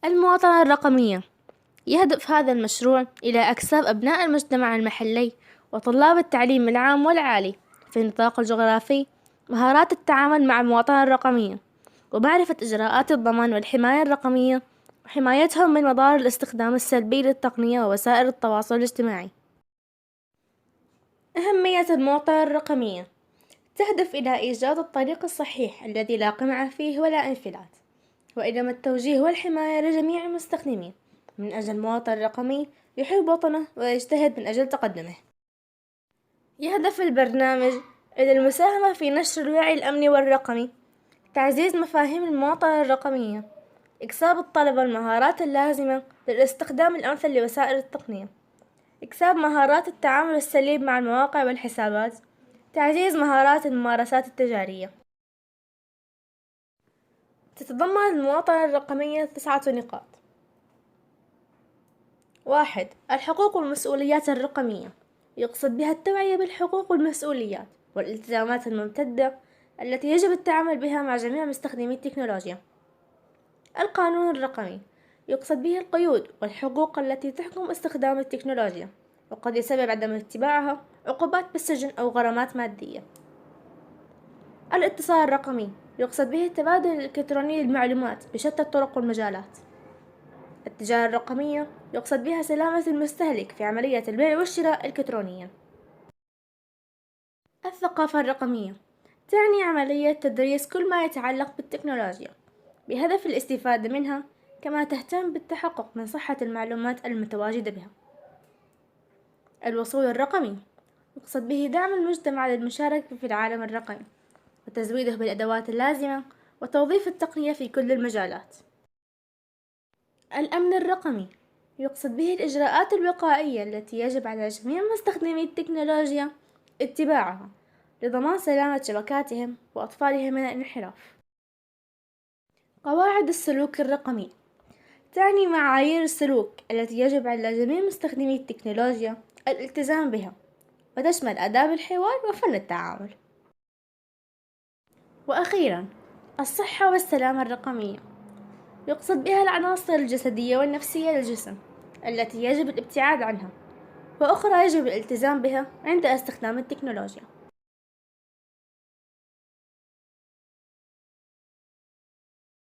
المواطنة الرقمية. يهدف هذا المشروع إلى إكساب أبناء المجتمع المحلي وطلاب التعليم العام والعالي في النطاق الجغرافي مهارات التعامل مع المواطنة الرقمية، ومعرفة إجراءات الضمان والحماية الرقمية، وحمايتهم من مضار الاستخدام السلبي للتقنية ووسائل التواصل الاجتماعي. أهمية المواطنة الرقمية: تهدف إلى إيجاد الطريق الصحيح الذي لا قمع فيه ولا انفلات، وإلى التوجيه والحماية لجميع المستخدمين من أجل المواطن الرقمي يحب وطنه ويجتهد من أجل تقدمه. يهدف البرنامج إلى المساهمة في نشر الوعي الأمني والرقمي، تعزيز مفاهيم المواطنة الرقمية، إكساب الطلبة المهارات اللازمة للاستخدام الأمثل لوسائل التقنية، إكساب مهارات التعامل السليم مع المواقع والحسابات، تعزيز مهارات الممارسات التجارية. تتضمن المواطنة الرقمية 9 نقاط. 1. الحقوق والمسؤوليات الرقمية، يقصد بها التوعية بالحقوق والمسؤوليات والالتزامات الممتدة التي يجب التعامل بها مع جميع مستخدمي التكنولوجيا. القانون الرقمي، يقصد به القيود والحقوق التي تحكم استخدام التكنولوجيا، وقد يسبب عدم اتباعها عقوبات بالسجن أو غرامات مادية. الاتصال الرقمي، يقصد به التبادل الإلكتروني للمعلومات بشتى الطرق والمجالات. التجارة الرقمية، يقصد بها سلامة المستهلك في عملية البيع والشراء إلكترونيا. الثقافة الرقمية، تعني عملية تدريس كل ما يتعلق بالتكنولوجيا بهدف الاستفادة منها، كما تهتم بالتحقق من صحة المعلومات المتواجدة بها. الوصول الرقمي، يقصد به دعم المجتمع للمشاركة في العالم الرقمي وتزويده بالأدوات اللازمة وتوظيف التقنية في كل المجالات. الأمن الرقمي، يقصد به الإجراءات الوقائية التي يجب على جميع مستخدمي التكنولوجيا اتباعها لضمان سلامة شبكاتهم وأطفالهم من الانحراف. قواعد السلوك الرقمي، تعني معايير السلوك التي يجب على جميع مستخدمي التكنولوجيا الالتزام بها، وتشمل آداب الحوار وفن التعامل. وأخيرا، الصحة والسلامة الرقمية، يقصد بها العناصر الجسدية والنفسية للجسم التي يجب الابتعاد عنها، وأخرى يجب الالتزام بها عند استخدام التكنولوجيا.